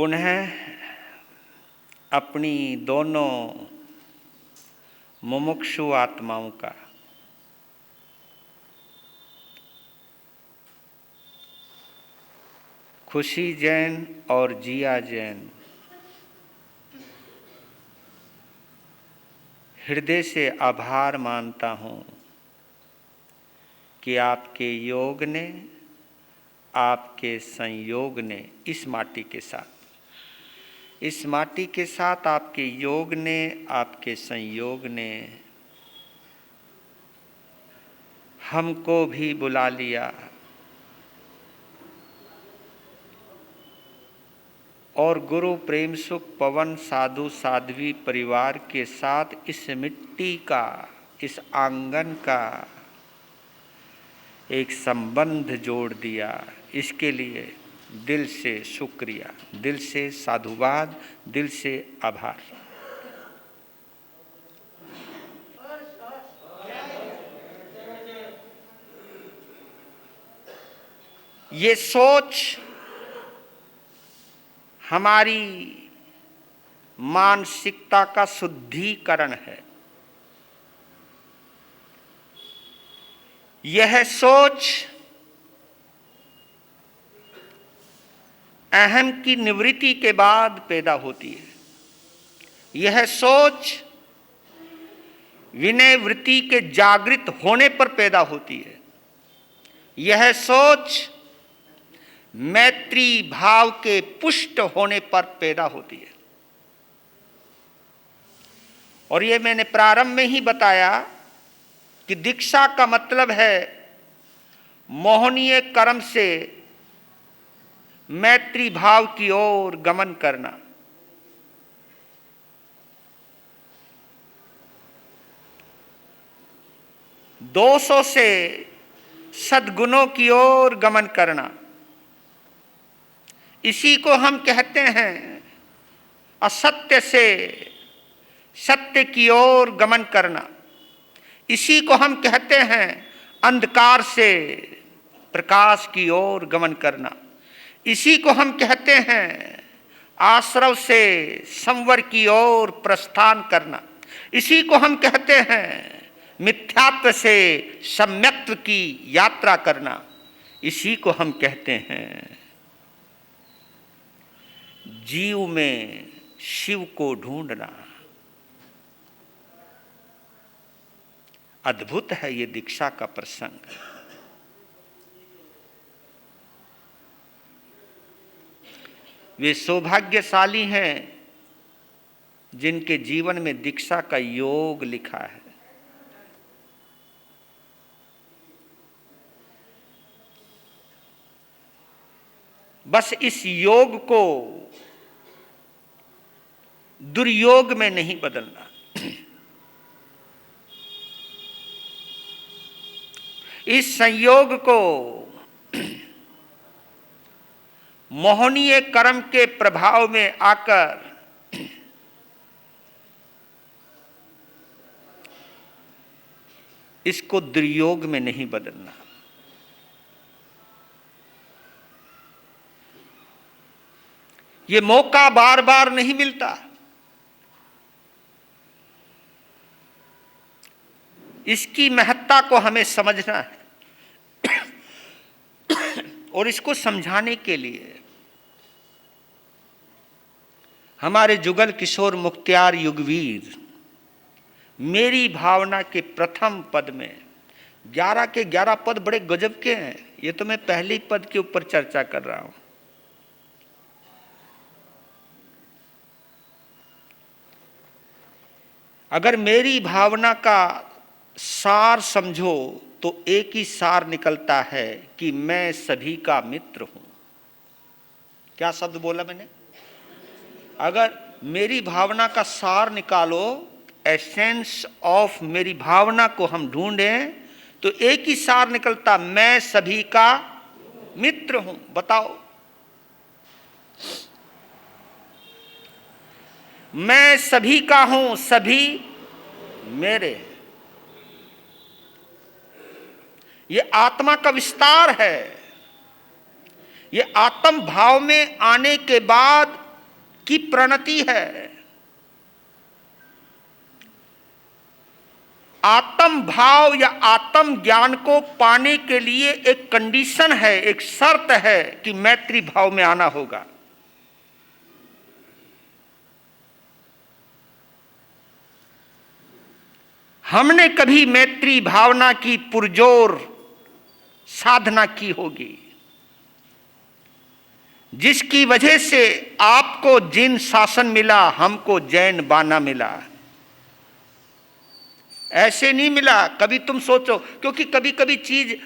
पुनः अपनी दोनों मुमुक्षु आत्माओं का खुशी जैन और जिया जैन हृदय से आभार मानता हूँ कि आपके योग ने, आपके संयोग ने इस माटी के साथ आपके योग ने, आपके संयोग ने हमको भी बुला लिया और गुरु प्रेम सुख पवन साधु साध्वी परिवार के साथ इस मिट्टी का, इस आंगन का एक संबंध जोड़ दिया। इसके लिए दिल से शुक्रिया, दिल से साधुवाद, दिल से आभार। ये सोच हमारी मानसिकता का शुद्धिकरण है। यह सोच अहम की निवृत्ति के बाद पैदा होती है। यह सोच विनय वृत्ति के जागृत होने पर पैदा होती है। यह सोच मैत्री भाव के पुष्ट होने पर पैदा होती है। और ये मैंने प्रारंभ में ही बताया कि दीक्षा का मतलब है मोहनीय कर्म से मैत्री भाव की ओर गमन करना। दोषों से सद्गुणों की ओर गमन करना, इसी को हम कहते हैं असत्य से सत्य की ओर गमन करना। इसी को हम कहते हैं अंधकार से प्रकाश की ओर गमन करना। इसी को हम कहते हैं आश्रव से संवर की ओर प्रस्थान करना। इसी को हम कहते हैं मिथ्यात्व से सम्यक्त्व की यात्रा करना। इसी को हम कहते हैं जीव में शिव को ढूंढना। अद्भुत है ये दीक्षा का प्रसंग। वे सौभाग्यशाली हैं जिनके जीवन में दीक्षा का योग लिखा है। बस इस योग को दुर्योग में नहीं बदलना। इस संयोग को मोहनीय कर्म के प्रभाव में आकर इसको दुर्योग में नहीं बदलना। ये मौका बार बार नहीं मिलता। इसकी महत्ता को हमें समझना है और इसको समझाने के लिए हमारे जुगल किशोर मुख्तियार युगवीर मेरी भावना के प्रथम पद में 11 के 11 पद बड़े गजब के हैं। ये तो मैं पहले पद के ऊपर चर्चा कर रहा हूं। अगर मेरी भावना का सार समझो तो एक ही सार निकलता है कि मैं सभी का मित्र हूं। क्या शब्द बोला मैंने? अगर मेरी भावना का सार निकालो, एसेंस ऑफ मेरी भावना को हम ढूंढें तो एक ही सार निकलता, मैं सभी का मित्र हूं। बताओ, मैं सभी का हूं, सभी मेरे। ये आत्मा का विस्तार है। ये आत्म भाव में आने के बाद की प्रणति है। आत्म भाव या आत्म ज्ञान को पाने के लिए एक कंडीशन है, एक शर्त है कि मैत्री भाव में आना होगा। हमने कभी मैत्री भावना की पुरजोर साधना की होगी, जिसकी वजह से आपको जिन शासन मिला, हमको जैन बाना मिला। ऐसे नहीं मिला। कभी तुम सोचो, क्योंकि कभी कभी चीज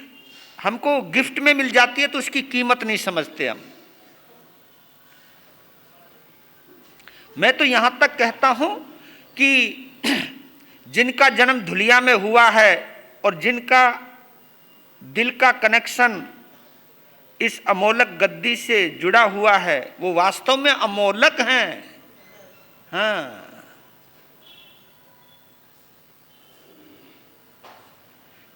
हमको गिफ्ट में मिल जाती है तो उसकी कीमत नहीं समझते हम। मैं तो यहां तक कहता हूं कि जिनका जन्म धुलिया में हुआ है और जिनका दिल का कनेक्शन इस अमोलक गद्दी से जुड़ा हुआ है, वो वास्तव में अमोलक हैं। हाँ,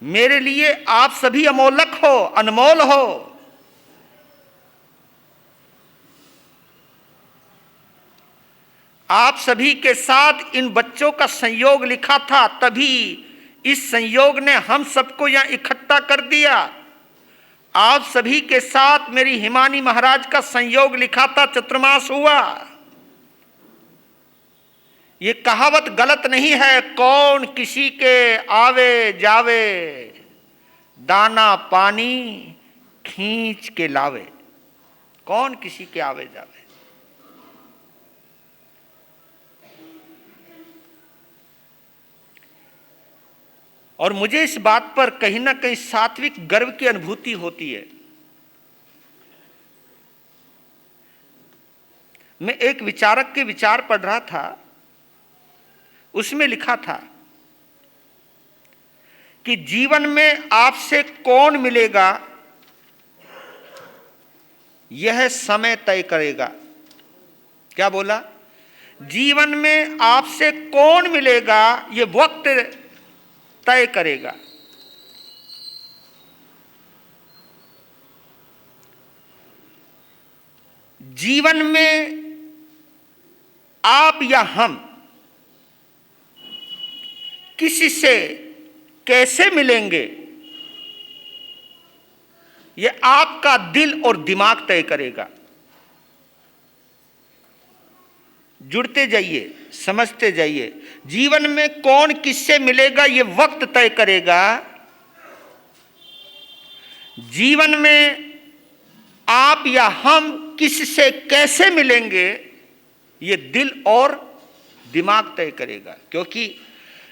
मेरे लिए आप सभी अमोलक हो, अनमोल हो। आप सभी के साथ इन बच्चों का संयोग लिखा था, तभी इस संयोग ने हम सबको यहां इकट्ठा कर दिया। आप सभी के साथ मेरी हिमानी महाराज का संयोग लिखा था, चतुर्मास हुआ। ये कहावत गलत नहीं है, कौन किसी के आवे जावे, दाना पानी खींच के लावे। कौन किसी के आवे जावे। और मुझे इस बात पर कहीं ना कहीं सात्विक गर्व की अनुभूति होती है। मैं एक विचारक के विचार पढ़ रहा था, उसमें लिखा था कि जीवन में आपसे कौन मिलेगा यह समय तय करेगा। क्या बोला? जीवन में आपसे कौन मिलेगा यह वक्त तय करेगा। जीवन में आप या हम किसी से कैसे मिलेंगे, यह आपका दिल और दिमाग तय करेगा। जुड़ते जाइए, समझते जाइए। जीवन में कौन किससे मिलेगा यह वक्त तय करेगा। जीवन में आप या हम किससे कैसे मिलेंगे यह दिल और दिमाग तय करेगा। क्योंकि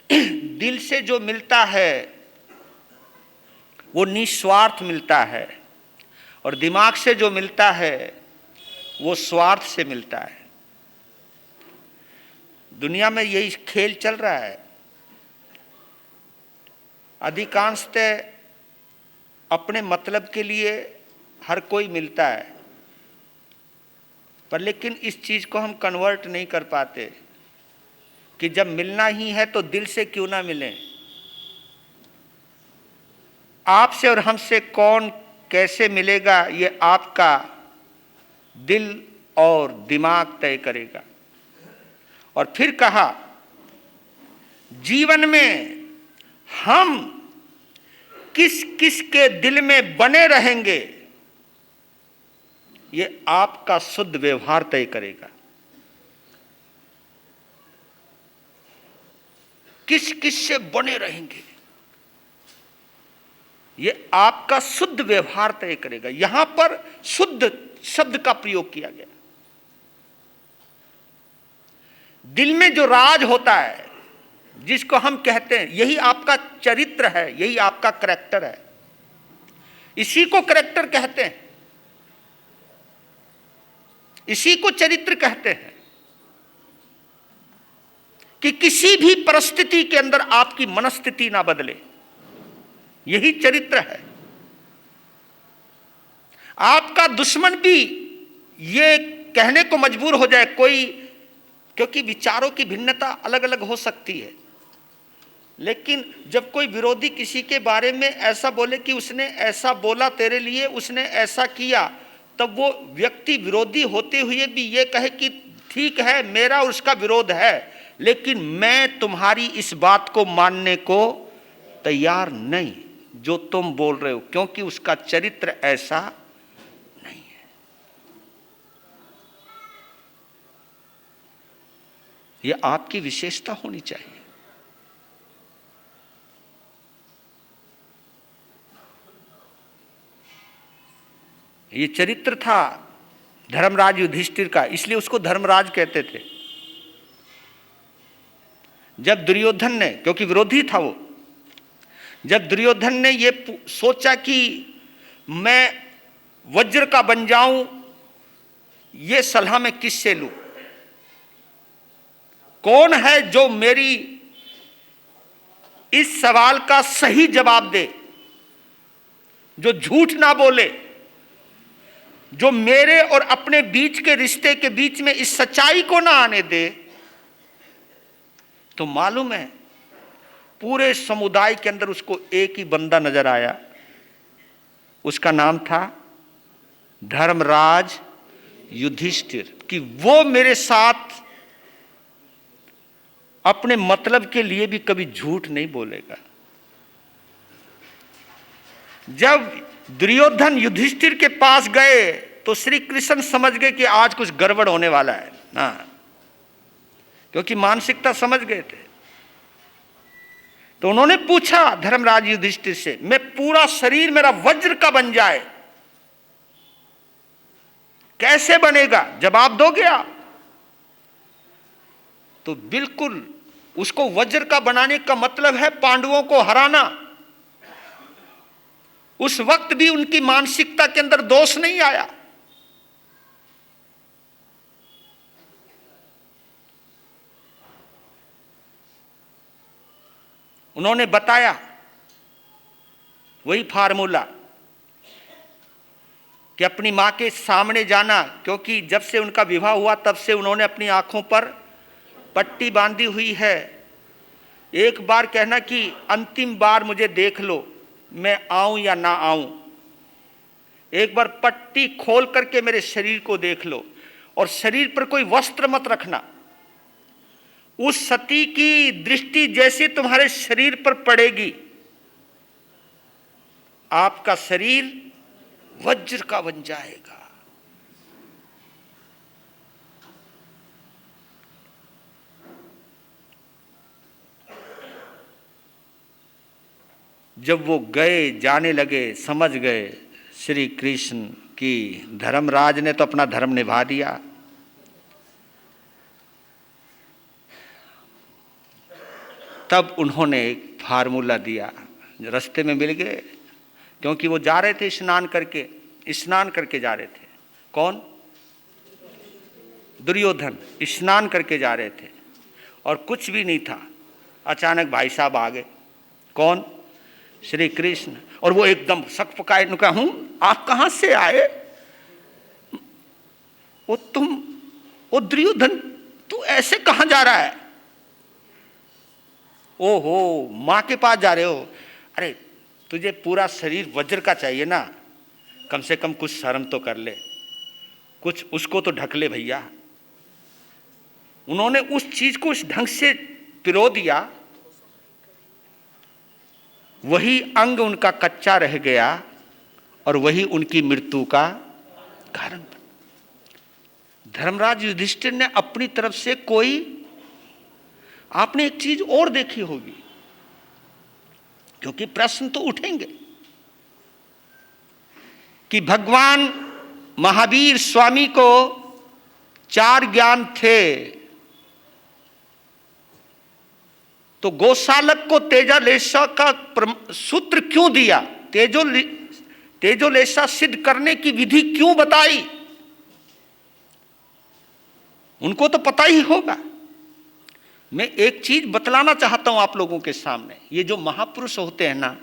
दिल से जो मिलता है वो निस्वार्थ मिलता है, और दिमाग से जो मिलता है वो स्वार्थ से मिलता है। दुनिया में यही खेल चल रहा है। अधिकांशतः अपने मतलब के लिए हर कोई मिलता है, पर लेकिन इस चीज को हम कन्वर्ट नहीं कर पाते कि जब मिलना ही है तो दिल से क्यों ना मिलें। आपसे और हमसे कौन कैसे मिलेगा ये आपका दिल और दिमाग तय करेगा। और फिर कहा, जीवन में हम किस किस के दिल में बने रहेंगे ये आपका शुद्ध व्यवहार तय करेगा। किस किस से बने रहेंगे ये आपका शुद्ध व्यवहार तय करेगा। यहां पर शुद्ध शब्द का प्रयोग किया गया। दिल में जो राज होता है, जिसको हम कहते हैं, यही आपका चरित्र है, यही आपका करैक्टर है। इसी को करैक्टर कहते हैं, इसी को चरित्र कहते हैं। कि किसी भी परिस्थिति के अंदर आपकी मनस्थिति ना बदले, यही चरित्र है। आपका दुश्मन भी ये कहने को मजबूर हो जाए कोई, क्योंकि विचारों की भिन्नता अलग अलग हो सकती है, लेकिन जब कोई विरोधी किसी के बारे में ऐसा बोले कि उसने ऐसा बोला तेरे लिए, उसने ऐसा किया, तब वो व्यक्ति विरोधी होते हुए भी ये कहे कि ठीक है, मेरा और उसका विरोध है, लेकिन मैं तुम्हारी इस बात को मानने को तैयार नहीं जो तुम बोल रहे हो, क्योंकि उसका चरित्र ऐसा नहीं है। यह आपकी विशेषता होनी चाहिए। ये चरित्र था धर्मराज युधिष्ठिर का, इसलिए उसको धर्मराज कहते थे। जब दुर्योधन ने, क्योंकि विरोधी था वो, जब दुर्योधन ने ये सोचा कि मैं वज्र का बन जाऊं, ये सलाह मैं किससे लूं, कौन है जो मेरी इस सवाल का सही जवाब दे, जो झूठ ना बोले, जो मेरे और अपने बीच के रिश्ते के बीच में इस सच्चाई को ना आने दे। तो मालूम है पूरे समुदाय के अंदर उसको एक ही बंदा नजर आया, उसका नाम था धर्मराज युधिष्ठिर, कि वो मेरे साथ अपने मतलब के लिए भी कभी झूठ नहीं बोलेगा। जब दुर्योधन युधिष्ठिर के पास गए तो श्री कृष्ण समझ गए कि आज कुछ गड़बड़ होने वाला है ना, क्योंकि मानसिकता समझ गए थे। तो उन्होंने पूछा धर्मराज युधिष्ठिर से, मैं पूरा शरीर मेरा वज्र का बन जाए, कैसे बनेगा, जवाब दोगे आप? तो बिल्कुल उसको वज्र का बनाने का मतलब है पांडवों को हराना। उस वक्त भी उनकी मानसिकता के अंदर दोष नहीं आया। उन्होंने बताया वही फार्मूला कि अपनी मां के सामने जाना, क्योंकि जब से उनका विवाह हुआ तब से उन्होंने अपनी आंखों पर पट्टी बांधी हुई है। एक बार कहना कि अंतिम बार मुझे देख लो, मैं आऊं या ना आऊं, एक बार पट्टी खोल करके मेरे शरीर को देख लो, और शरीर पर कोई वस्त्र मत रखना। उस सती की दृष्टि जैसे तुम्हारे शरीर पर पड़ेगी, आपका शरीर वज्र का बन जाएगा। जब वो गए, जाने लगे, समझ गए श्री कृष्ण की धर्मराज ने तो अपना धर्म निभा दिया। तब उन्होंने एक फार्मूला दिया, रास्ते में मिल गए, क्योंकि वो जा रहे थे स्नान करके जा रहे थे। कौन? दुर्योधन स्नान करके जा रहे थे और कुछ भी नहीं था। अचानक भाई साहब आ गए। कौन? श्री कृष्ण। और वो एकदम शक पकाए, कहा हूं आप कहां से आए? वो दुर्योधन, तू ऐसे कहां जा रहा है? ओहो, मां के पास जा रहे हो? अरे तुझे पूरा शरीर वज्र का चाहिए ना, कम से कम कुछ शर्म तो कर ले, कुछ उसको तो ढक ले भैया। उन्होंने उस चीज को उस ढंग से पिरो दिया, वही अंग उनका कच्चा रह गया और वही उनकी मृत्यु का कारण बना। धर्मराज युधिष्ठिर ने अपनी तरफ से आपने एक चीज और देखी होगी, क्योंकि प्रश्न तो उठेंगे कि भगवान महावीर स्वामी को 4 ज्ञान थे, तो गोशालक को तेजालेशा का सूत्र क्यों दिया? तेजोलेशा सिद्ध करने की विधि क्यों बताई? उनको तो पता ही होगा। मैं एक चीज बतलाना चाहता हूं आप लोगों के सामने, ये जो महापुरुष होते हैं ना,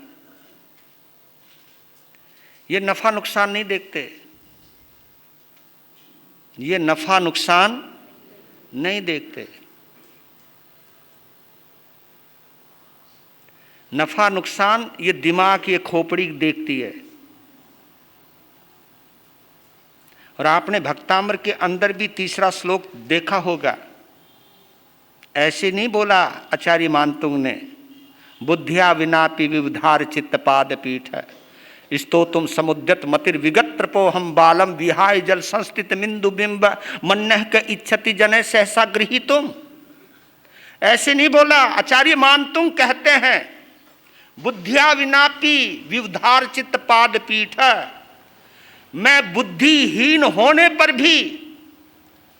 ये नफा नुकसान नहीं देखते, ये नफा नुकसान नहीं देखते। नफा नुकसान ये दिमाग, ये खोपड़ी देखती है। और आपने भक्तामृत के अंदर भी तीसरा श्लोक देखा होगा। ऐसे नहीं बोला आचार्य मानतुंग ने, बुद्धिया विनापि विवधार चित्त पाद पीठ स्तो तुम समुद्यत मतिर विगत प्रपो हम बालम विहाय जल संस्थित मिंदु बिंब मन्नह के इच्छति जने सहसा गृही तुम। ऐसे नहीं बोला। आचार्य मानतुंग कहते हैं बुद्धिया विनापि विवधार चित्त पाद पीठ, मैं बुद्धिहीन होने पर भी,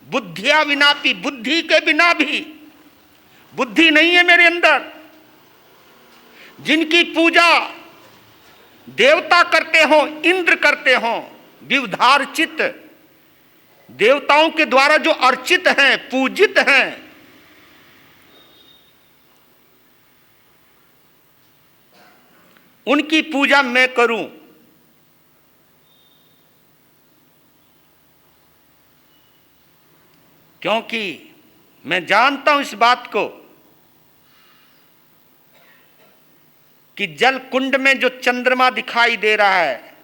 बुद्धिया विनापि, बुद्धि के बिना भी, बुद्धि नहीं है मेरे अंदर, जिनकी पूजा देवता करते हो, इंद्र हो, विवधार चित्त, देवताओं के द्वारा जो अर्चित हैं, पूजित हैं, उनकी पूजा मैं करूं। क्योंकि मैं जानता हूं इस बात को कि जल कुंड में जो चंद्रमा दिखाई दे रहा है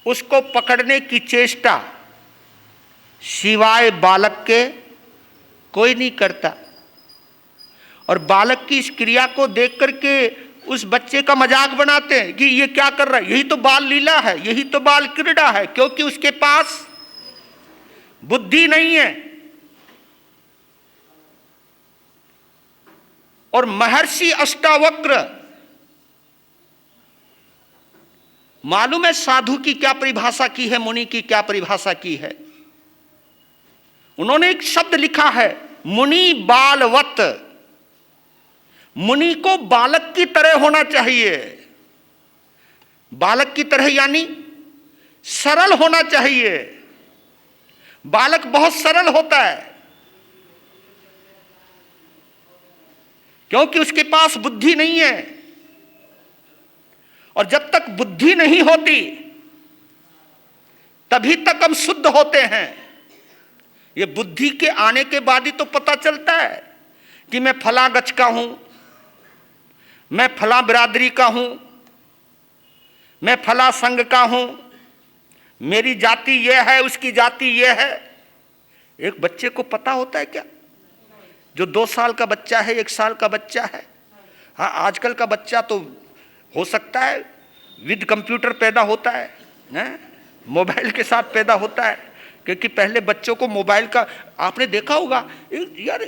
उसको पकड़ने की चेष्टा सिवाय बालक के कोई नहीं करता। और बालक की इस क्रिया को देख करके उस बच्चे का मजाक बनाते हैं कि ये क्या कर रहा है, यही तो बाल लीला है, यही तो बाल क्रीड़ा है, क्योंकि उसके पास बुद्धि नहीं है। और महर्षि अष्टावक्र, मालूम है साधु की क्या परिभाषा की है, मुनि की क्या परिभाषा की है? उन्होंने एक शब्द लिखा है, मुनि बालवत। मुनि को बालक की तरह होना चाहिए। बालक की तरह यानी सरल होना चाहिए। बालक बहुत सरल होता है क्योंकि उसके पास बुद्धि नहीं है। और जब तक बुद्धि नहीं होती तभी तक हम शुद्ध होते हैं। ये बुद्धि के आने के बाद ही तो पता चलता है कि मैं फला गज का हूं, मैं फला बिरादरी का हूं, मैं फला संघ का हूं, मेरी जाति यह है, उसकी जाति यह है। एक बच्चे को पता होता है क्या? जो 2 साल का बच्चा है, 1 साल का बच्चा है, हाँ आजकल का बच्चा तो हो सकता है विद कंप्यूटर पैदा होता है, मोबाइल के साथ पैदा होता है। क्योंकि पहले बच्चों को मोबाइल का, आपने देखा होगा यार,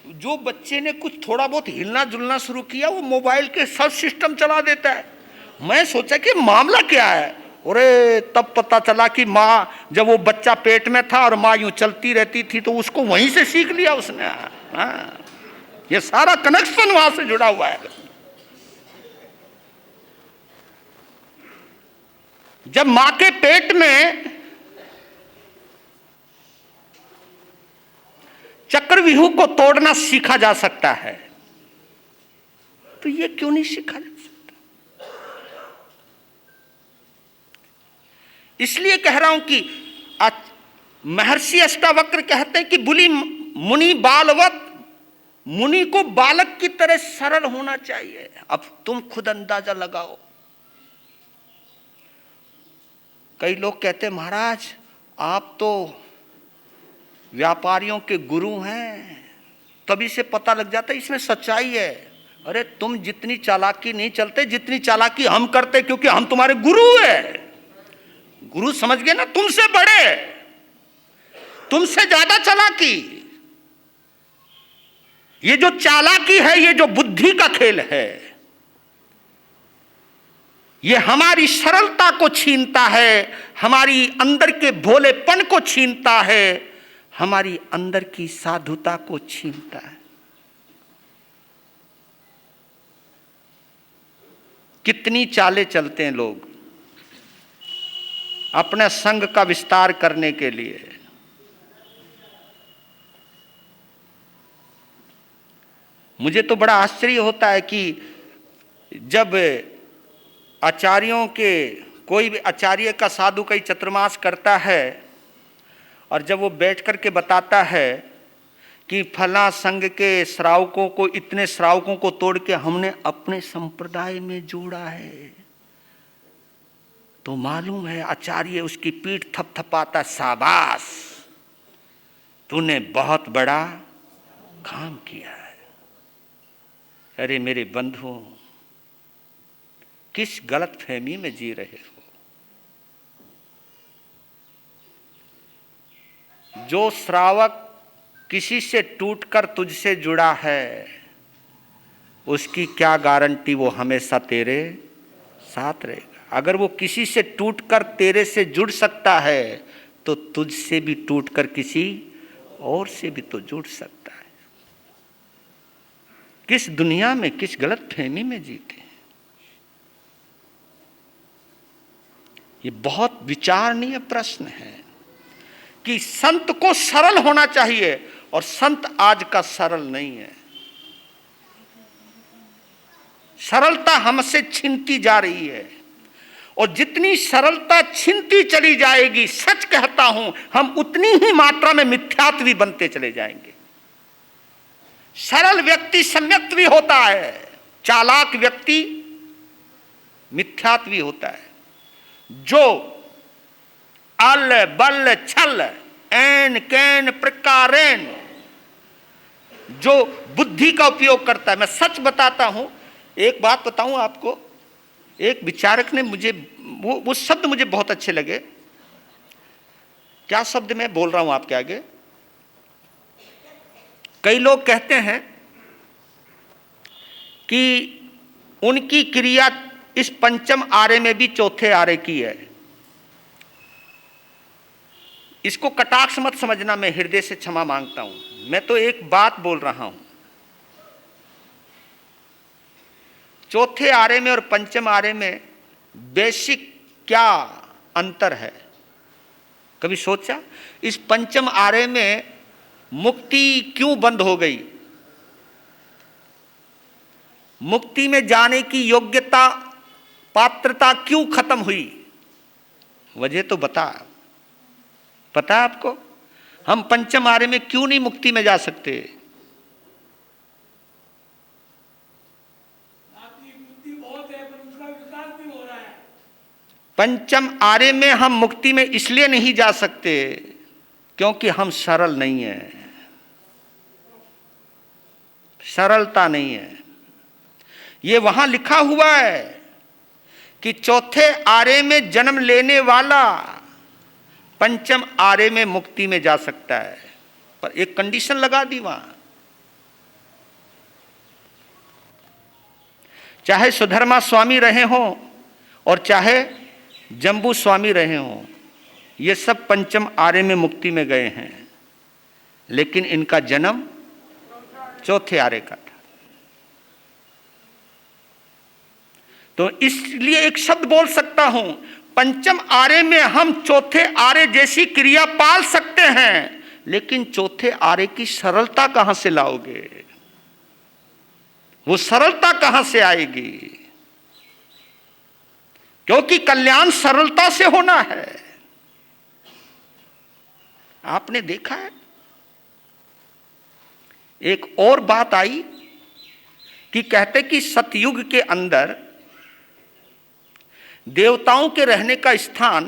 जो बच्चे ने कुछ थोड़ा बहुत हिलना जुलना शुरू किया वो मोबाइल के सब सिस्टम चला देता है। मैं सोचा कि मामला क्या है, अरे तब पता चला कि माँ, जब वो बच्चा पेट में था और माँ यूं चलती रहती थी तो उसको वहीं से सीख लिया उसने। हाँ, ये सारा कनेक्शन वहां से जुड़ा हुआ है। जब मां के पेट में चक्रव्यूह को तोड़ना सीखा जा सकता है तो ये क्यों नहीं सीखा जा सकता? इसलिए कह रहा हूं कि महर्षि अष्टावक्र कहते हैं कि बुली मुनि बालवत, मुनि को बालक की तरह सरल होना चाहिए। अब तुम खुद अंदाजा लगाओ। कई लोग कहते हैं महाराज आप तो व्यापारियों के गुरु हैं, तभी से पता लग जाता है इसमें सच्चाई है। अरे तुम जितनी चालाकी नहीं चलते जितनी चालाकी हम करते, क्योंकि हम तुम्हारे गुरु हैं। गुरु समझ गए ना, तुमसे बड़े, तुमसे ज्यादा चालाकी। ये जो चालाकी है, ये जो बुद्धि का खेल है, ये हमारी सरलता को छीनता है, हमारी अंदर के भोलेपन को छीनता है, हमारी अंदर की साधुता को छीनता है। कितनी चालें चलते हैं लोग अपने संघ का विस्तार करने के लिए। मुझे तो बड़ा आश्चर्य होता है कि जब आचार्यों के, कोई भी आचार्य का साधु कई चतुर्मास करता है और जब वो बैठ कर के बताता है कि फला संघ के श्रावकों को, इतने श्रावकों को तोड़ के हमने अपने संप्रदाय में जोड़ा है, तो मालूम है आचार्य उसकी पीठ थपथपाता, शाबाश, तूने बहुत बड़ा काम किया है। अरे मेरे बंधुओं, किस गलत फहमी में जी रहे हो? जो श्रावक किसी से टूटकर तुझसे जुड़ा है, उसकी क्या गारंटी वो हमेशा तेरे साथ रहेगा? अगर वो किसी से टूटकर तेरे से जुड़ सकता है तो तुझसे भी टूटकर किसी और से भी तो जुड़ सकता है। किस दुनिया में, किस गलत फहमी में जीते हैं? ये बहुत विचारणीय प्रश्न है कि संत को सरल होना चाहिए और संत आज का सरल नहीं है। सरलता हमसे छीनती जा रही है और जितनी सरलता छीनती चली जाएगी, सच कहता हूं, हम उतनी ही मात्रा में मिथ्यात्वी बनते चले जाएंगे। सरल व्यक्ति सम्यक्त्वी होता है, चालाक व्यक्ति मिथ्यात्वी होता है। जो अल बल छल एन कैन प्रकारेण जो बुद्धि का उपयोग करता है, मैं सच बताता हूं, एक बात बताऊं आपको, एक विचारक ने मुझे वो शब्द मुझे बहुत अच्छे लगे। क्या शब्द मैं बोल रहा हूं आपके आगे? कई लोग कहते हैं कि उनकी क्रिया इस पंचम आरे में भी चौथे आरे की है। इसको कटाक्ष मत समझना, मैं हृदय से क्षमा मांगता हूं। मैं तो एक बात बोल रहा हूं, चौथे आरे में और पंचम आरे में बेसिक क्या अंतर है? कभी सोचा? इस पंचम आरे में मुक्ति क्यों बंद हो गई? मुक्ति में जाने की योग्यता, पात्रता क्यों खत्म हुई? वजह तो पता है आपको? हम पंचम आरे में क्यों नहीं मुक्ति में जा सकते? पंचम आरे में हम मुक्ति में इसलिए नहीं जा सकते क्योंकि हम सरल नहीं है, सरलता नहीं है। ये वहां लिखा हुआ है कि चौथे आरे में जन्म लेने वाला पंचम आरे में मुक्ति में जा सकता है, पर एक कंडीशन लगा दी वहां। चाहे सुधर्मा स्वामी रहे हों और चाहे जंबू स्वामी रहे हों, ये सब पंचम आरे में मुक्ति में गए हैं, लेकिन इनका जन्म चौथे आरे का था। तो इसलिए एक शब्द बोल सकता हूं, पंचम आरे में हम चौथे आरे जैसी क्रिया पाल सकते हैं, लेकिन चौथे आरे की सरलता कहां से लाओगे? वो सरलता कहां से आएगी? क्योंकि कल्याण सरलता से होना है। आपने देखा है, एक और बात आई कि कहते कि सतयुग के अंदर देवताओं के रहने का स्थान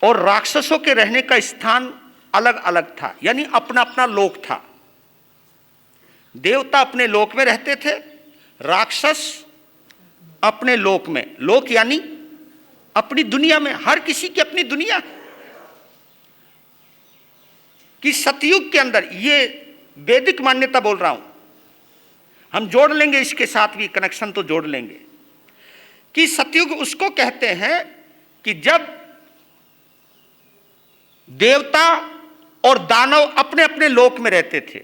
और राक्षसों के रहने का स्थान अलग अलग था, यानी अपना अपना लोक था। देवता अपने लोक में रहते थे, राक्षस अपने लोक में, लोक यानी अपनी दुनिया में। हर किसी की अपनी दुनिया कि सतयुग के अंदर, ये वैदिक मान्यता बोल रहा हूं, हम जोड़ लेंगे इसके साथ भी कनेक्शन तो जोड़ लेंगे कि सतयुग उसको कहते हैं कि जब देवता और दानव अपने अपने लोक में रहते थे,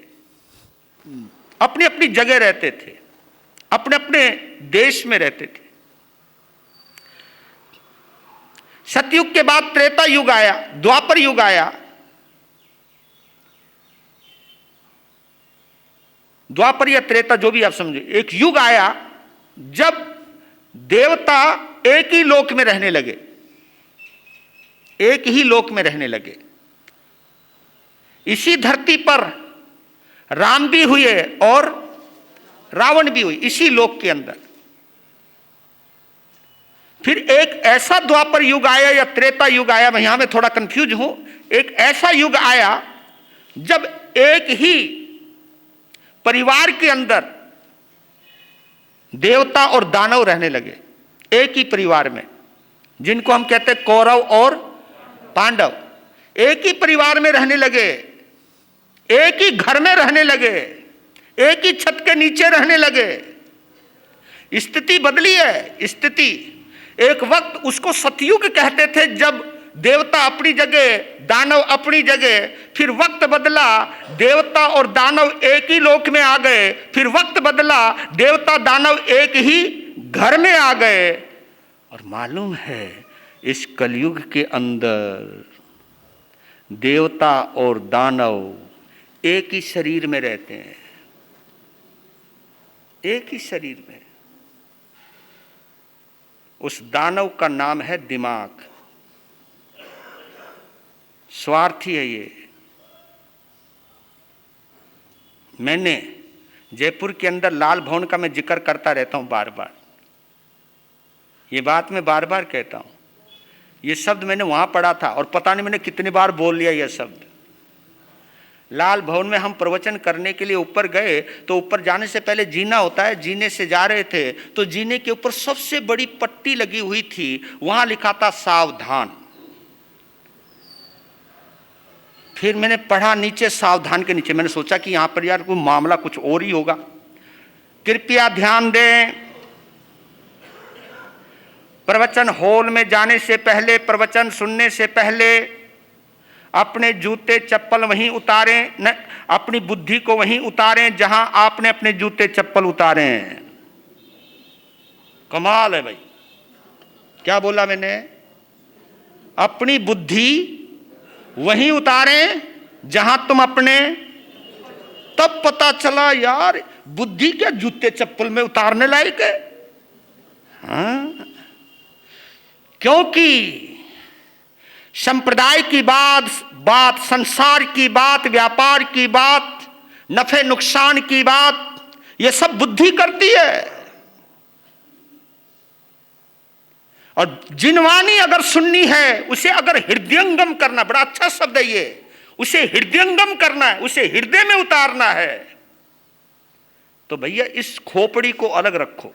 अपनी अपनी जगह रहते थे, अपने अपने देश में रहते थे। सतयुग के बाद त्रेता युग आया, द्वापर युग आया। द्वापर या त्रेता जो भी आप समझे, एक युग आया जब देवता एक ही लोक में रहने लगे, एक ही लोक में रहने लगे। इसी धरती पर राम भी हुए और रावण भी हुई, इसी लोक के अंदर। फिर एक ऐसा द्वापर युग आया या त्रेता युग आया, मैं यहां में थोड़ा कंफ्यूज हूं, एक ऐसा युग आया जब एक ही परिवार के अंदर देवता और दानव रहने लगे, एक ही परिवार में, जिनको हम कहते हैं कौरव और पांडव, एक ही परिवार में रहने लगे, एक ही घर में रहने लगे, एक ही छत के नीचे रहने लगे। स्थिति बदली है, स्थिति। एक वक्त उसको सतयुग कहते थे, जब देवता अपनी जगह, दानव अपनी जगह। फिर वक्त बदला, देवता और दानव एक ही लोक में आ गए। फिर वक्त बदला, देवता दानव एक ही घर में आ गए। और मालूम है इस कलयुग के अंदर देवता और दानव एक ही शरीर में रहते हैं, एक ही शरीर में। उस दानव का नाम है दिमाग। स्वार्थी है ये। मैंने जयपुर के अंदर लाल भवन का मैं जिक्र करता रहता हूं बार बार, ये बात मैं बार बार कहता हूं। ये शब्द मैंने वहां पढ़ा था और पता नहीं मैंने कितनी बार बोल लिया यह शब्द। लाल भवन में हम प्रवचन करने के लिए ऊपर गए, तो ऊपर जाने से पहले जीना होता है, जीने से जा रहे थे तो जीने के ऊपर सबसे बड़ी पट्टी लगी हुई थी, वहां लिखा था सावधान। फिर मैंने पढ़ा नीचे, सावधान के नीचे, मैंने सोचा कि यहां पर यार कोई मामला कुछ और ही होगा। कृपया ध्यान दें, प्रवचन हॉल में जाने से पहले, प्रवचन सुनने से पहले अपने जूते चप्पल वहीं उतारें, न अपनी बुद्धि को वहीं उतारें जहां आपने अपने जूते चप्पल उतारे हैं। कमाल है भाई, क्या बोला मैंने? अपनी बुद्धि वहीं उतारें जहां तुम अपने। तब पता चला यार बुद्धि क्या जूते चप्पल में उतारने लायक है। हाँ? क्योंकि संप्रदाय की बात, संसार की बात, व्यापार की बात, नफे नुकसान की बात, यह सब बुद्धि करती है। और जिनवानी अगर सुननी है, उसे अगर हृदयंगम करना, बड़ा अच्छा शब्द है ये, उसे हृदयंगम करना है, उसे हृदय में उतारना है, तो भैया इस खोपड़ी को अलग रखो।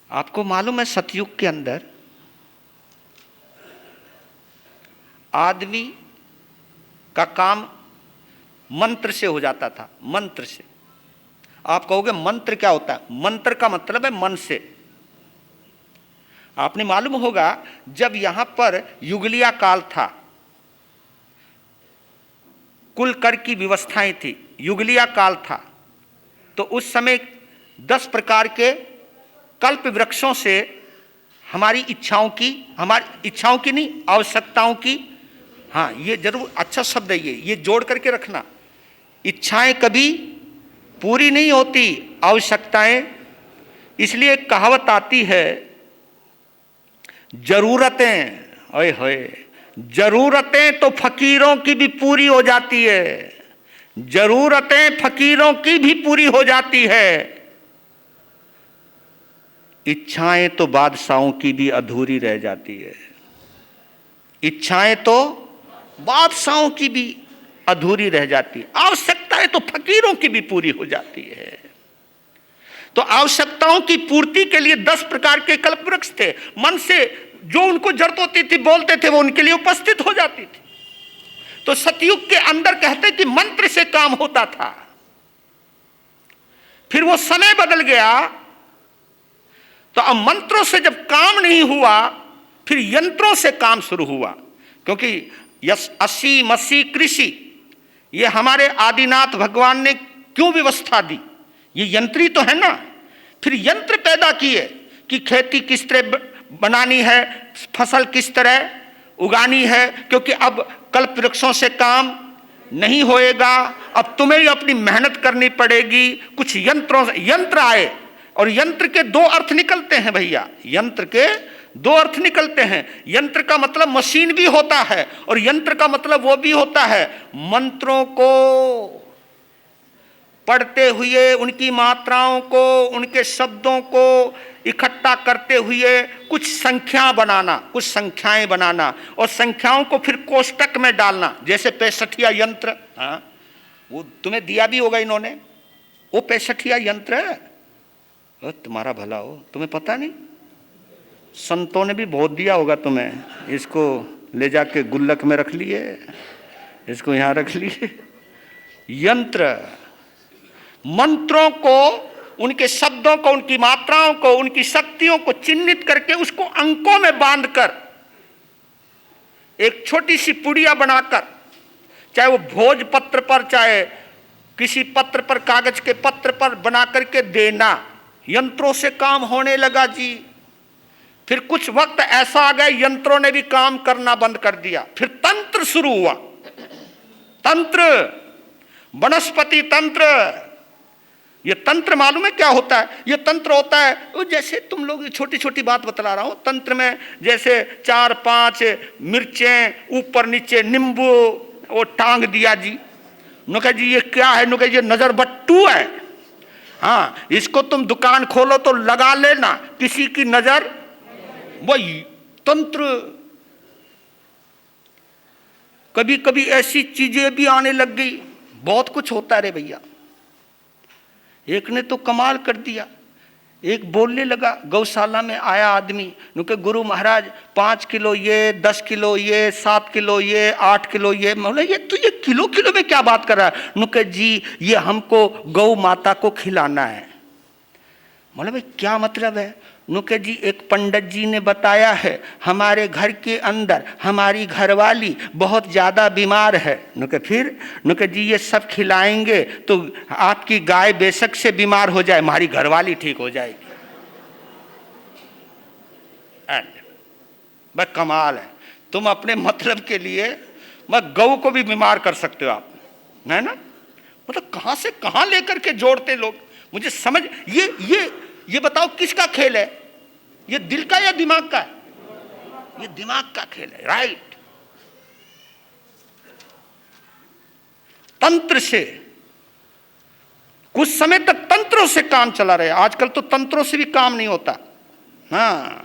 आपको मालूम है सतयुग के अंदर आदमी का काम मंत्र से हो जाता था, मंत्र से। आप कहोगे मंत्र क्या होता है? मंत्र का मतलब है मन से। आपने मालूम होगा जब यहां पर युगलिया काल था, कुल कर की व्यवस्थाएं थी, युगलिया काल था, तो उस समय 10 प्रकार के कल्प वृक्षों से हमारी इच्छाओं की नहीं, आवश्यकताओं की, हाँ ये जरूर अच्छा शब्द है ये जोड़ करके रखना। इच्छाएं कभी पूरी नहीं होती, आवश्यकताएं। इसलिए एक कहावत आती है, जरूरतें, ओए होए, जरूरतें तो फकीरों की भी पूरी हो जाती है, जरूरतें फकीरों की भी पूरी हो जाती है, इच्छाएं तो बादशाहों की भी अधूरी रह जाती है। इच्छाएं तो बादशाहों की भी अधूरी रह जाती है, आवश्यकताएं तो फकीरों की भी पूरी हो जाती है। तो आवश्यकताओं की पूर्ति के लिए 10 प्रकार के कल्प वृक्ष थे। मन से जो उनको जरूरत होती थी, बोलते थे, वो उनके लिए उपस्थित हो जाती थी। तो सतयुग के अंदर कहते कि मंत्र से काम होता था। फिर वो समय बदल गया, तो अब मंत्रों से जब काम नहीं हुआ, फिर यंत्रों से काम शुरू हुआ। क्योंकि अस्सी मसी कृषि, ये हमारे आदिनाथ भगवान ने क्यों व्यवस्था दी? ये यंत्री तो है ना। फिर यंत्र पैदा किए कि खेती किस तरह बनानी है, फसल किस तरह उगानी है, क्योंकि अब कल्प वृक्षों से काम नहीं होएगा, अब तुम्हें ही अपनी मेहनत करनी पड़ेगी। कुछ यंत्र आए, और यंत्र के 2 अर्थ निकलते हैं भैया, यंत्र के 2 अर्थ निकलते हैं। यंत्र का मतलब मशीन भी होता है, और यंत्र का मतलब वो भी होता है मंत्रों को पढ़ते हुए उनकी मात्राओं को, उनके शब्दों को इकट्ठा करते हुए कुछ संख्या बनाना, कुछ संख्याएं बनाना और संख्याओं को फिर कोष्टक में डालना, जैसे 65 यंत्र। हाँ, वो तुम्हें दिया भी होगा इन्होंने, वो 65 यंत्र है। तुम्हारा भला हो, तुम्हें पता नहीं, संतों ने भी बहुत दिया होगा तुम्हें। इसको ले जाके गुल्लक में रख लिए, इसको यहां रख लिए। यंत्र, मंत्रों को, उनके शब्दों को, उनकी मात्राओं को, उनकी शक्तियों को चिन्हित करके उसको अंकों में बांधकर एक छोटी सी पुड़िया बनाकर, चाहे वो भोजपत्र पर, चाहे किसी पत्र पर, कागज के पत्र पर बना करके देना। यंत्रों से काम होने लगा जी। फिर कुछ वक्त ऐसा आ गया, यंत्रों ने भी काम करना बंद कर दिया। फिर तंत्र शुरू हुआ। तंत्र, वनस्पति तंत्र। ये तंत्र मालूम है क्या होता है? ये तंत्र होता है वो, जैसे तुम लोग, छोटी छोटी बात बतला रहा हूं। तंत्र में जैसे 4-5 मिर्चें ऊपर नीचे, नींबू वो टांग दिया जी। नुका जी ये क्या है? नुका ये नजर बट्टू है। हाँ, इसको तुम दुकान खोलो तो लगा लेना, किसी की नजर। वही तंत्र। कभी कभी ऐसी चीजें भी आने लग गई, बहुत कुछ होता रे भैया। एक ने तो कमाल कर दिया, एक बोलने लगा, गौशाला में आया आदमी, नुके गुरु महाराज 5 किलो ये, 10 किलो ये, 7 किलो ये, 8 किलो ये। बोला ये तो ये किलो किलो में क्या बात कर रहा है? नुके जी ये हमको गौ माता को खिलाना है। बोला भाई क्या मतलब है? नुके जी एक पंडित जी ने बताया है, हमारे घर के अंदर हमारी घरवाली बहुत ज़्यादा बीमार है। नुके फिर? नुके जी ये सब खिलाएंगे तो आपकी गाय बेशक से बीमार हो जाए, हमारी घरवाली ठीक हो जाएगी। बस कमाल है। तुम अपने मतलब के लिए मैं गौ को भी बीमार कर सकते हो आप, है ना? मतलब कहाँ से कहाँ लेकर के जोड़ते लोग, मुझे समझ। ये बताओ किसका खेल है? ये दिल का या दिमाग का है? ये दिमाग का खेल है, राइट। तंत्र से कुछ समय तक तंत्रों से काम चला रहे, आजकल तो तंत्रों से भी काम नहीं होता। हाँ,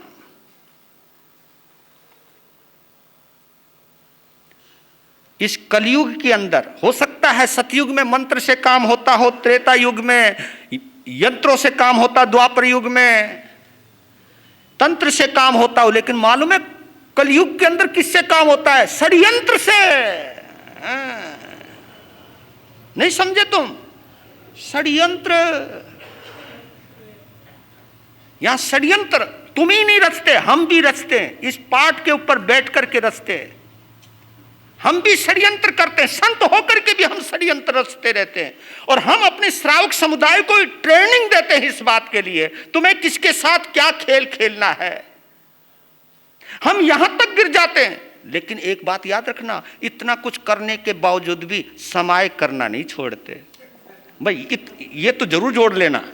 इस कलयुग के अंदर हो सकता है सतयुग में मंत्र से काम होता हो, त्रेता युग में यंत्रों से काम होता, द्वापर युग में तंत्र से काम होता हो, लेकिन मालूम है कलयुग के अंदर किससे काम होता है? षड्यंत्र से। नहीं समझे तुम? षड्यंत्र। यहां षड्यंत्र तुम ही नहीं रचते, हम भी रचते हैं। इस पाठ के ऊपर बैठ करके रचते हैं, हम भी षड्यंत्र करते हैं। संत होकर के भी हम षड्यंत्र रचते रहते हैं। और हम अपने श्रावक समुदाय को ट्रेनिंग देते हैं इस बात के लिए, तुम्हें किसके साथ क्या खेल खेलना है। हम यहां तक गिर जाते हैं, लेकिन एक बात याद रखना, इतना कुछ करने के बावजूद भी समाय करना नहीं छोड़ते। भाई ये तो जरूर जोड़ लेना,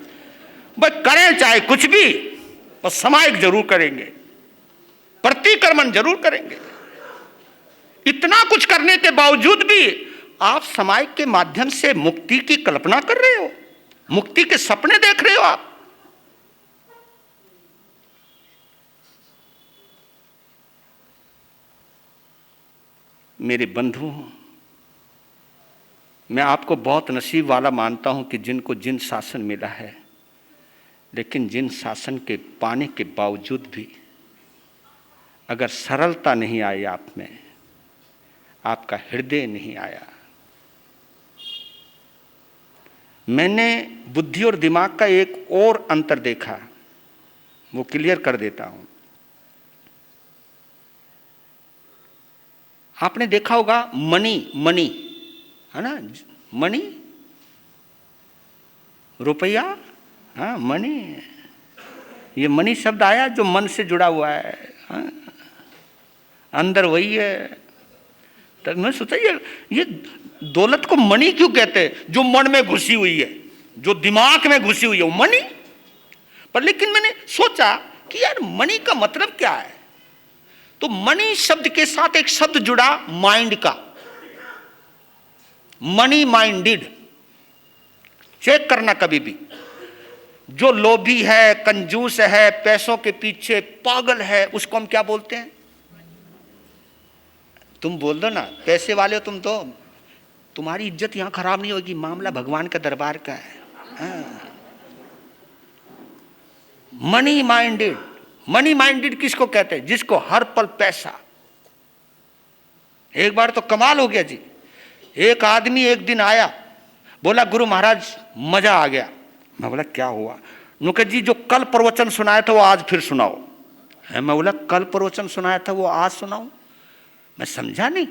भाई करें चाहे कुछ भी, पर समाय जरूर करेंगे, प्रतिक्रमण जरूर करेंगे। इतना कुछ करने के बावजूद भी आप समाज के माध्यम से मुक्ति की कल्पना कर रहे हो, मुक्ति के सपने देख रहे हो आप। मेरे बंधु, मैं आपको बहुत नसीब वाला मानता हूं कि जिनको जिन शासन मिला है, लेकिन जिन शासन के पाने के बावजूद भी अगर सरलता नहीं आई आप में, आपका हृदय नहीं आया। मैंने बुद्धि और दिमाग का एक और अंतर देखा, वो क्लियर कर देता हूं। आपने देखा होगा मनी है ना, मनी रुपया, हाँ मनी। ये मनी शब्द आया जो मन से जुड़ा हुआ है, हाँ? अंदर वही है। तो मैं सोचा ये दौलत को मनी क्यों कहते हैं? जो मन में घुसी हुई है, जो दिमाग में घुसी हुई है, वो मनी। पर लेकिन मैंने सोचा कि यार मनी का मतलब क्या है? तो मनी शब्द के साथ एक शब्द जुड़ा माइंड का, मनी माइंडेड। चेक करना कभी भी। जो लोभी है, कंजूस है, पैसों के पीछे पागल है, उसको हम क्या बोलते हैं? तुम बोल दो ना, पैसे वाले हो तुम, तो तुम्हारी इज्जत यहां खराब नहीं होगी, मामला भगवान का दरबार का है। Money minded. मनी माइंडेड किसको कहते हैं? जिसको हर पल पैसा। एक बार तो कमाल हो गया जी, एक आदमी एक दिन आया, बोला गुरु महाराज मजा आ गया। मैं बोला क्या हुआ? नुके जी जो कल प्रवचन सुनाया था वो आज फिर सुनाओ। है, मैं बोला कल प्रवचन सुनाया था वो आज सुनाओ? मैं समझा नहीं।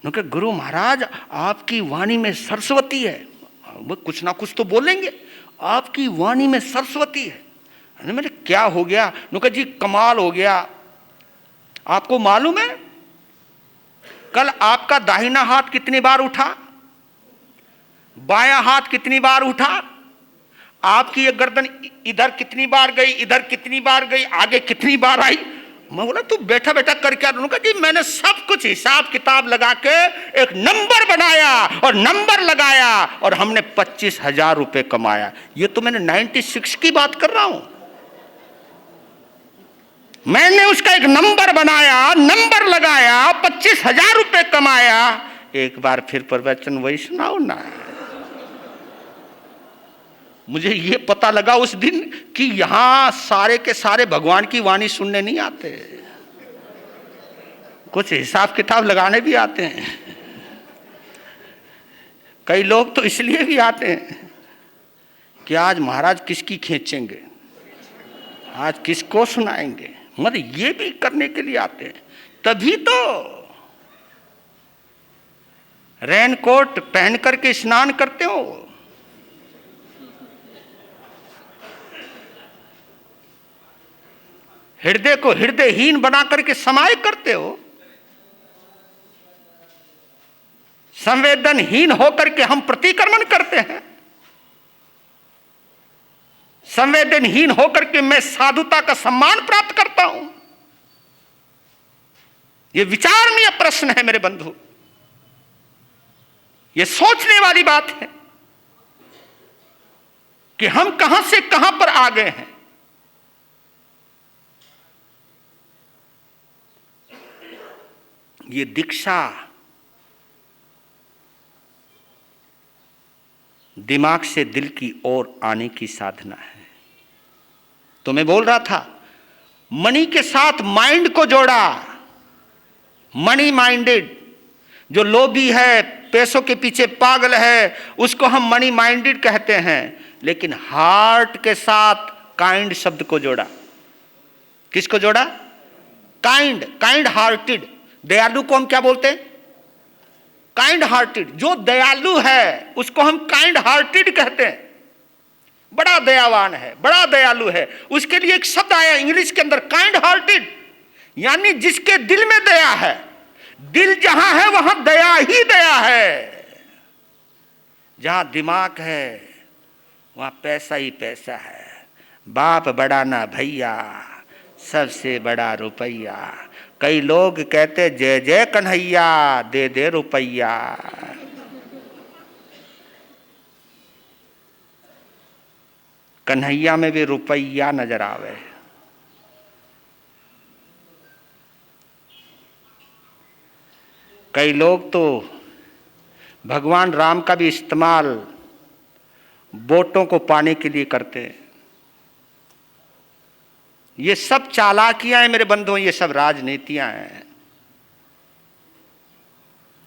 नुके गुरु महाराज आपकी वाणी में सरस्वती है, वो कुछ ना कुछ तो बोलेंगे, आपकी वाणी में सरस्वती है। मैंने क्या हो गया? नुके जी कमाल हो गया, आपको मालूम है कल आपका दाहिना हाथ कितनी बार उठा, बायां हाथ कितनी बार उठा, आपकी ये गर्दन इधर कितनी बार गई, इधर कितनी बार गई, आगे कितनी बार आई? मैं बोला तू बैठा बैठा कर क्या? उन्होंने कहा जी मैंने सब कुछ हिसाब किताब लगा के एक नंबर बनाया और नंबर लगाया और हमने 25,000 रुपए कमाया। ये तो मैंने 96 की बात कर रहा हूं। मैंने उसका एक नंबर बनाया, नंबर लगाया, 25,000 रुपए कमाया। एक बार फिर प्रवचन वही सुनाओ ना। मुझे ये पता लगा उस दिन कि यहां सारे के सारे भगवान की वाणी सुनने नहीं आते, कुछ हिसाब किताब लगाने भी आते हैं। कई लोग तो इसलिए भी आते हैं कि आज महाराज किसकी खींचेंगे, आज किसको सुनाएंगे, मतलब ये भी करने के लिए आते हैं। तभी तो रेनकोट पहन करके स्नान करते हो, हृदय को हृदयहीन बना करके समाय करते हो। संवेदनहीन होकर के हम प्रतिक्रमण करते हैं। संवेदनहीन होकर के मैं साधुता का सम्मान प्राप्त करता हूं। यह विचारणीय प्रश्न है मेरे बंधु, यह सोचने वाली बात है कि हम कहां से कहां पर आ गए हैं। ये दीक्षा दिमाग से दिल की ओर आने की साधना है। तो मैं बोल रहा था मनी के साथ माइंड को जोड़ा। मनी माइंडेड, जो लोभी है, पैसों के पीछे पागल है, उसको हम मनी माइंडेड कहते हैं। लेकिन हार्ट के साथ काइंड शब्द को जोड़ा। किसको जोड़ा? Kind, kind hearted. दयालु को हम क्या बोलते हैं? Kind hearted. जो दयालु है उसको हम काइंड हार्टेड कहते हैं। बड़ा दयावान है, बड़ा दयालु है, उसके लिए एक शब्द आया इंग्लिश के अंदर, काइंड हार्टेड, यानी जिसके दिल में दया है। दिल जहां है वहां दया ही दया है। जहां दिमाग है वहां पैसा ही पैसा है। बाप बड़ा ना भैया, सबसे बड़ा रुपया। कई लोग कहते जय जय कन्हैया, दे दे रुपया। कन्हैया में भी रुपया नजर आवे। कई लोग तो भगवान राम का भी इस्तेमाल वोटों को पाने के लिए करते हैं। ये सब चालाकियां हैं मेरे बंधुओं, ये सब राजनीतियां हैं।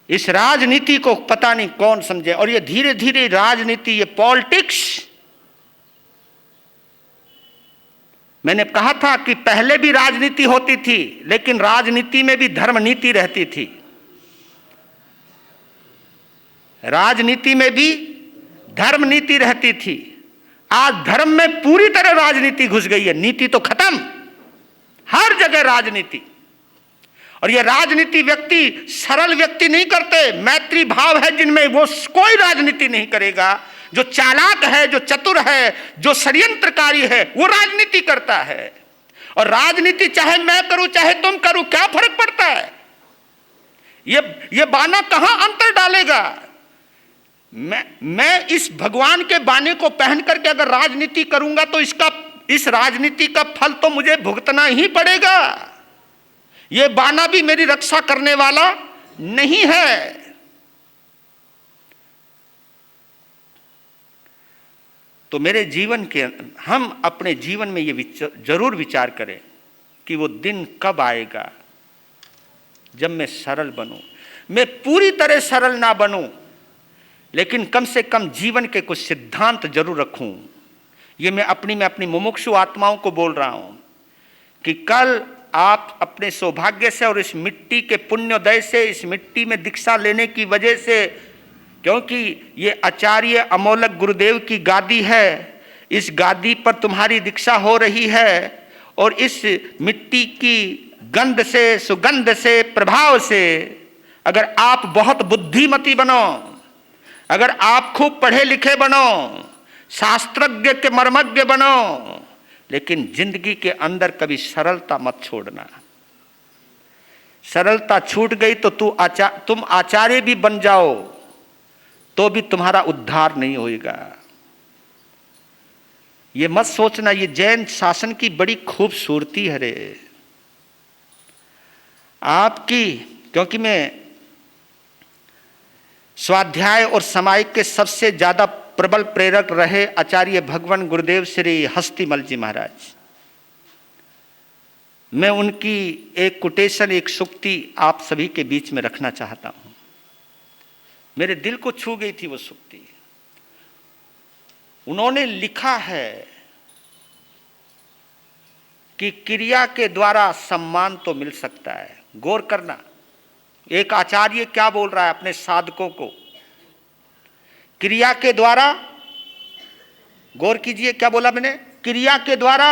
इस राजनीति को पता नहीं कौन समझे, और ये धीरे धीरे राजनीति, ये पॉलिटिक्स, मैंने कहा था कि पहले भी राजनीति होती थी, लेकिन राजनीति में भी धर्म नीति रहती थी। राजनीति में भी धर्म नीति रहती थी। आज धर्म में पूरी तरह राजनीति घुस गई है, नीति तो खत्म, हर जगह राजनीति। और ये राजनीति व्यक्ति, सरल व्यक्ति नहीं करते, मैत्री भाव है जिनमें, वो कोई राजनीति नहीं करेगा। जो चालाक है, जो चतुर है, जो षड्यंत्रकारी है, वो राजनीति करता है। और राजनीति चाहे मैं करूं चाहे तुम करूं, क्या फर्क पड़ता है? ये बाना कहां अंतर डालेगा? मैं इस भगवान के बाने को पहन करके अगर राजनीति करूंगा तो इस राजनीति का फल तो मुझे भुगतना ही पड़ेगा। यह बाना भी मेरी रक्षा करने वाला नहीं है। तो मेरे जीवन के हम अपने जीवन में ये जरूर विचार करें कि वो दिन कब आएगा जब मैं सरल बनूं। मैं पूरी तरह सरल ना बनूं, लेकिन कम से कम जीवन के कुछ सिद्धांत जरूर रखूं। ये मैं अपनी मुमुक्षु आत्माओं को बोल रहा हूं कि कल आप अपने सौभाग्य से और इस मिट्टी के पुण्योदय से, इस मिट्टी में दीक्षा लेने की वजह से, क्योंकि ये आचार्य अमोलक गुरुदेव की गादी है, इस गादी पर तुम्हारी दीक्षा हो रही है और इस मिट्टी की गंध से, सुगंध से, प्रभाव से अगर आप बहुत बुद्धिमती बनो, अगर आप खूब पढ़े लिखे बनो, शास्त्रज्ञ के मर्मज्ञ बनो, लेकिन जिंदगी के अंदर कभी सरलता मत छोड़ना। सरलता छूट गई तो तुम आचार्य भी बन जाओ तो भी तुम्हारा उद्धार नहीं होगा। ये मत सोचना ये जैन शासन की बड़ी खूबसूरती है रे आपकी, क्योंकि मैं स्वाध्याय और समायिक के सबसे ज्यादा प्रबल प्रेरक रहे आचार्य भगवान गुरुदेव श्री हस्तिमल जी महाराज। मैं उनकी एक कोटेशन, एक सूक्ति आप सभी के बीच में रखना चाहता हूं। मेरे दिल को छू गई थी वो सूक्ति। उन्होंने लिखा है कि क्रिया के द्वारा सम्मान तो मिल सकता है। गौर करना, एक आचार्य क्या बोल रहा है अपने साधकों को, क्रिया के द्वारा, गौर कीजिए क्या बोला मैंने, क्रिया के द्वारा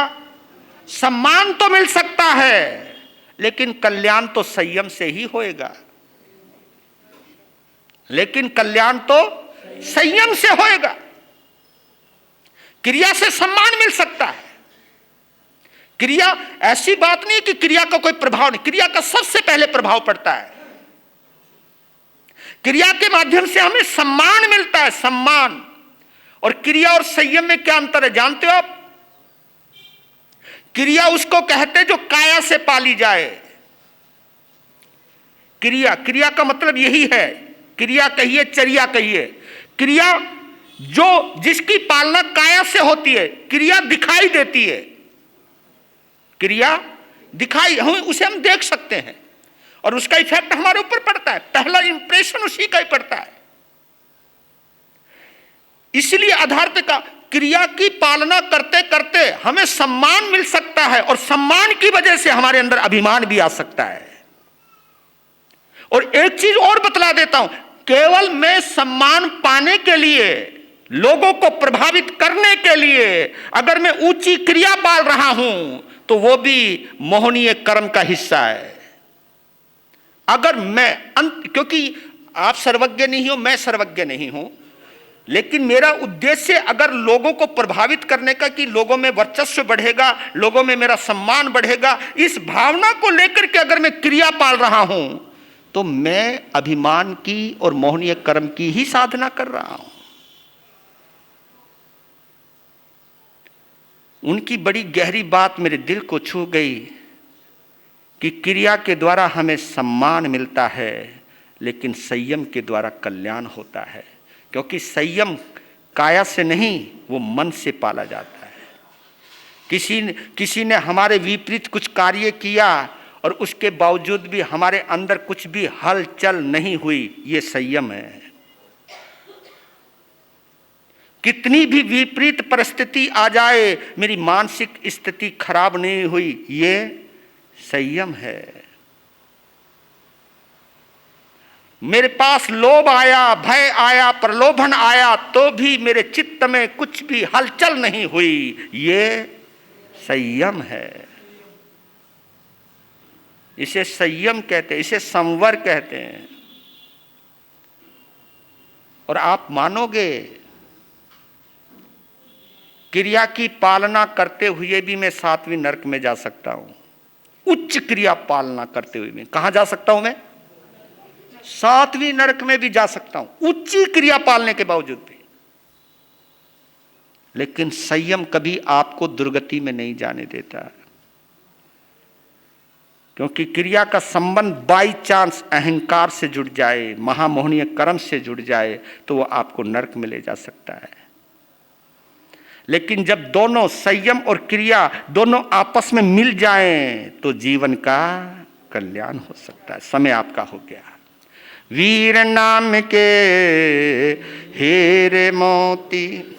सम्मान तो मिल सकता है लेकिन कल्याण तो संयम से ही होएगा। लेकिन कल्याण तो संयम से होएगा। क्रिया से सम्मान मिल सकता है। क्रिया ऐसी बात नहीं कि क्रिया का कोई प्रभाव नहीं, क्रिया का सबसे पहले प्रभाव पड़ता है। क्रिया के माध्यम से हमें सम्मान मिलता है, सम्मान। और क्रिया और संयम में क्या अंतर है जानते हो आप? क्रिया उसको कहते हैं जो काया से पाली जाए। क्रिया का मतलब यही है, क्रिया कहिए, चर्या कहिए, क्रिया जो जिसकी पालना काया से होती है। क्रिया दिखाई देती है, क्रिया दिखाई, उसे हम देख सकते हैं और उसका इफेक्ट हमारे ऊपर पड़ता है, पहला इंप्रेशन उसी का ही पड़ता है। इसलिए आधार का क्रिया की पालना करते करते हमें सम्मान मिल सकता है और सम्मान की वजह से हमारे अंदर अभिमान भी आ सकता है। और एक चीज और बतला देता हूं, केवल मैं सम्मान पाने के लिए, लोगों को प्रभावित करने के लिए अगर मैं ऊंची क्रिया पाल रहा हूं तो वो भी मोहनीय कर्म का हिस्सा है। अगर क्योंकि आप सर्वज्ञ नहीं हो, मैं सर्वज्ञ नहीं हूं, लेकिन मेरा उद्देश्य अगर लोगों को प्रभावित करने का कि लोगों में वर्चस्व बढ़ेगा, लोगों में मेरा सम्मान बढ़ेगा, इस भावना को लेकर के अगर मैं क्रिया पाल रहा हूं तो मैं अभिमान की और मोहनीय कर्म की ही साधना कर रहा हूं। उनकी बड़ी गहरी बात मेरे दिल को छू गई कि क्रिया के द्वारा हमें सम्मान मिलता है लेकिन संयम के द्वारा कल्याण होता है। क्योंकि संयम काया से नहीं, वो मन से पाला जाता है। किसी ने हमारे विपरीत कुछ कार्य किया और उसके बावजूद भी हमारे अंदर कुछ भी हलचल नहीं हुई, ये संयम है। कितनी भी विपरीत परिस्थिति आ जाए, मेरी मानसिक स्थिति खराब नहीं हुई, ये संयम है। मेरे पास लोभ आया, भय आया, प्रलोभन आया तो भी मेरे चित्त में कुछ भी हलचल नहीं हुई, ये संयम है। इसे संयम कहते हैं, इसे संवर कहते हैं। और आप मानोगे, क्रिया की पालना करते हुए भी मैं 7वीं नरक में जा सकता हूं। उच्च क्रिया पालना करते हुए मैं कहां जा सकता हूं? मैं सातवीं नरक में भी जा सकता हूं, ऊंची क्रिया पालने के बावजूद भी। लेकिन संयम कभी आपको दुर्गति में नहीं जाने देता, क्योंकि क्रिया का संबंध बाई चांस अहंकार से जुड़ जाए, महामोहनीय कर्म से जुड़ जाए, तो वो आपको नरक में ले जा सकता है। लेकिन जब दोनों संयम और क्रिया दोनों आपस में मिल जाएं, तो जीवन का कल्याण हो सकता है। समय आपका हो गया। वीर नाम के हीरे मोती